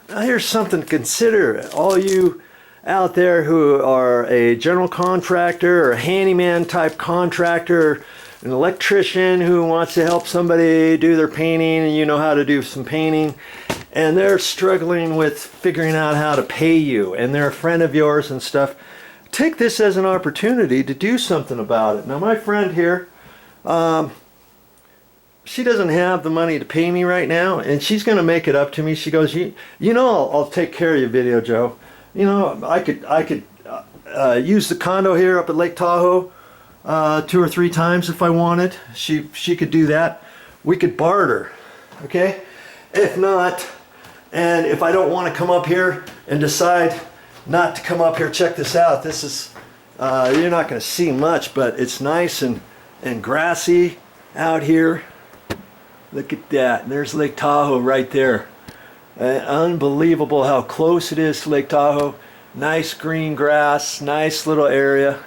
Now here's something to consider. All you out there who are a general contractor or a handyman type contractor, an electrician who wants to help somebody do their painting, and you know how to do some painting, and they're struggling with figuring out how to pay you, and they're a friend of yours and stuff, take this as an opportunity to do something about it. Now my friend here, she doesn't have the money to pay me right now, and she's going to make it up to me. She goes, you know, I'll take care of you, VideoJoe. You know, I could use the condo here up at Lake Tahoe 2 or 3 times if I wanted. She could do that. We could barter, okay? If not, and if I don't want to come up here and decide not to come up here, check this out. This is, you're not going to see much, but it's nice and grassy out here. Look at that. There's Lake Tahoe right there. Unbelievable how close it is to Lake Tahoe. Nice green grass, nice little area.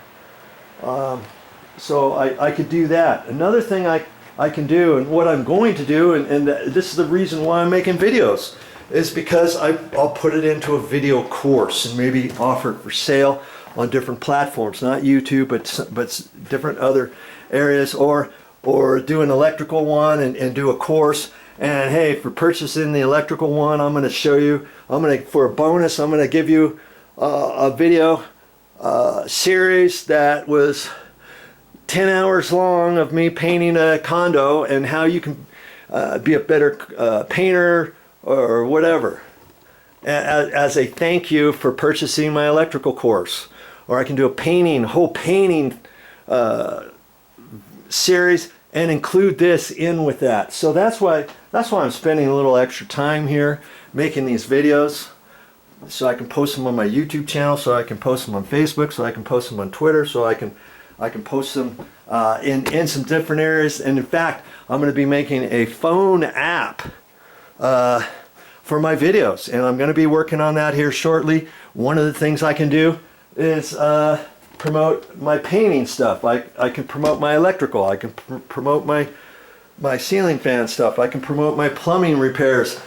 So I could do that. Another thing I can do, and what I'm going to do, and this is the reason why I'm making videos, is because I'll put it into a video course and maybe offer it for sale on different platforms, not YouTube, but different other areas, or do an electrical one and do a course. And hey, for purchasing the electrical one, I'm going to show you, for a bonus, I'm going to give you a video series that was 10 hours long of me painting a condo and how you can be a better painter or whatever, as a thank you for purchasing my electrical course. Or I can do a whole painting series and include this in with that. So that's why I'm spending a little extra time here making these videos, so I can post them on my YouTube channel, so I can post them on Facebook, so I can post them on Twitter, so I can post them in some different areas. And in fact, I'm going to be making a phone app for my videos, and I'm going to be working on that here shortly. One of the things I can do is promote my painting stuff. I can promote my electrical. I can promote my ceiling fan stuff. I can promote my plumbing repairs.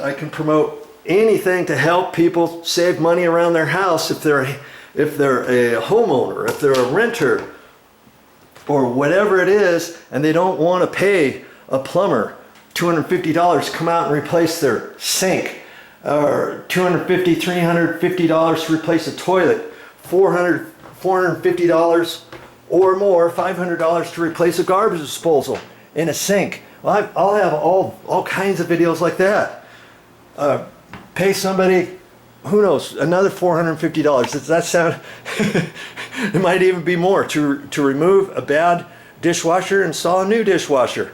I can promote anything to help people save money around their house if they're a homeowner, if they're a renter, or whatever it is, and they don't want to pay a plumber $250 to come out and replace their sink, or $250, $350 to replace a toilet, $450 or more, $500 to replace a garbage disposal in a sink. Well, I'll have all kinds of videos like that. Pay somebody, who knows, another $450. Does that sound? It might even be more to remove a bad dishwasher and install a new dishwasher.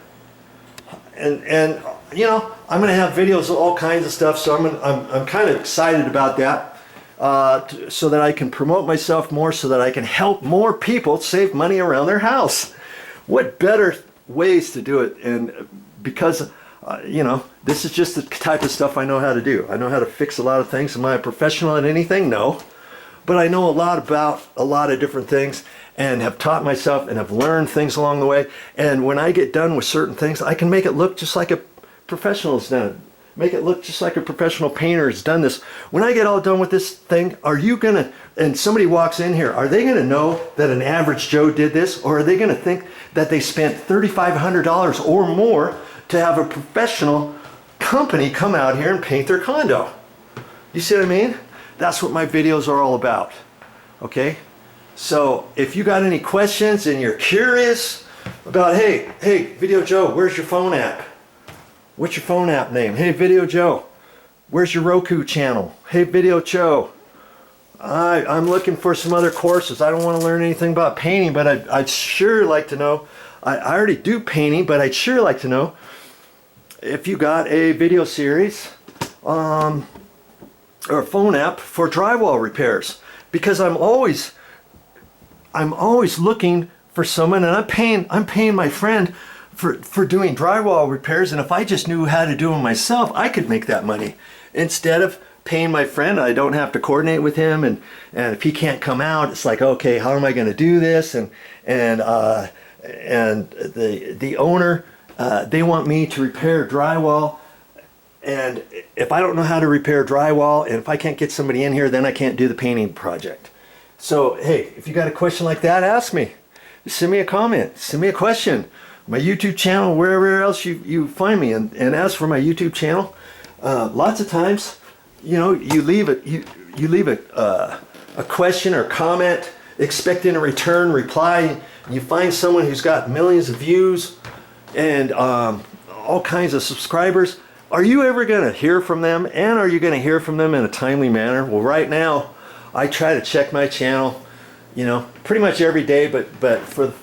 And you know, I'm going to have videos of all kinds of stuff, so I'm kind of excited about that, so that I can promote myself more, so that I can help more people save money around their house. What better ways to do it? And because you know, this is just the type of stuff I know how to do. I know how to fix a lot of things. Am I a professional at anything? No. But I know a lot about a lot of different things, and have taught myself and have learned things along the way. And when I get done with certain things, I can make it look just like a professional has done it. Make it look just like a professional painter has done this. When I get all done with this thing, are you gonna, and somebody walks in here, are they gonna know that an average Joe did this? Or are they gonna think that they spent $3,500 or more to have a professional company come out here and paint their condo? You see what I mean? That's what my videos are all about, okay? So if you got any questions and you're curious about, hey, VideoJoe, where's your phone app? What's your phone app name? Hey, VideoJoe, where's your Roku channel? Hey, VideoJoe, I'm looking for some other courses. I don't want to learn anything about painting, but I'd sure like to know. I already do painting, but I'd sure like to know if you got a video series or a phone app for drywall repairs, because I'm always looking for someone, and I'm paying my friend for doing drywall repairs, and if I just knew how to do them myself, I could make that money. Instead of paying my friend, I don't have to coordinate with him, and if he can't come out, it's like, okay, how am I going to do this? And the owner, they want me to repair drywall, And if I don't know how to repair drywall, and if I can't get somebody in here, then I can't do the painting project. So, hey, if you got a question like that, ask me. Just send me a comment, send me a question. My YouTube channel, wherever else you find me. And as for my YouTube channel, lots of times, you know, you leave a question or comment, expecting a return reply. You find someone who's got millions of views and all kinds of subscribers. Are you ever going to hear from them? And are you going to hear from them in a timely manner? Well, right now, I try to check my channel, you know, pretty much every day. But for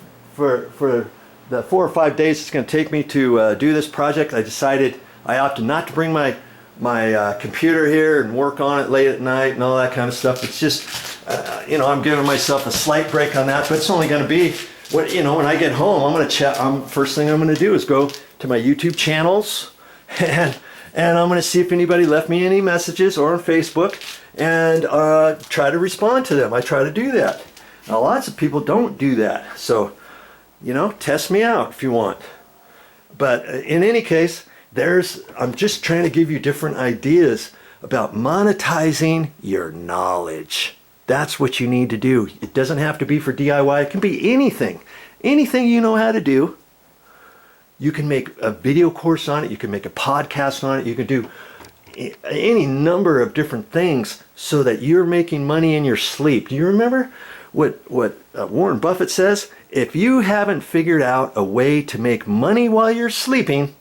the 4 or 5 days it's going to take me to do this project, I decided I opted not to bring my computer here and work on it late at night and all that kind of stuff. It's just, you know, I'm giving myself a slight break on that, but it's only going to be, when I get home, I'm going to check. First thing I'm going to do is go to my YouTube channels, and I'm going to see if anybody left me any messages or on Facebook, and try to respond to them. I try to do that. Now, lots of people don't do that, so, you know, test me out if you want. But in any case, I'm just trying to give you different ideas about monetizing your knowledge. That's what you need to do. It doesn't have to be for DIY. It can be anything. Anything you know how to do. You can make a video course on it. You can make a podcast on it. You can do any number of different things so that you're making money in your sleep. Do you remember what Warren Buffett says? If you haven't figured out a way to make money while you're sleeping,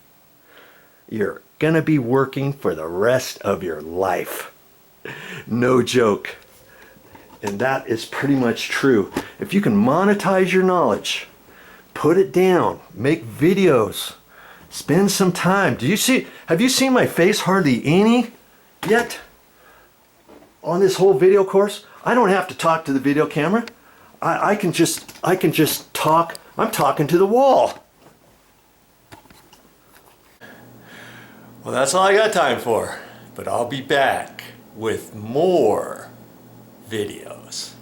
you're gonna be working for the rest of your life. No joke. And that is pretty much true. If you can monetize your knowledge, put it down, make videos, spend some time. Have you seen my face hardly any yet on this whole video course? I don't have to talk to the video camera. I can just talk. I'm talking to the wall. Well, that's all I got time for, but I'll be back with more videos.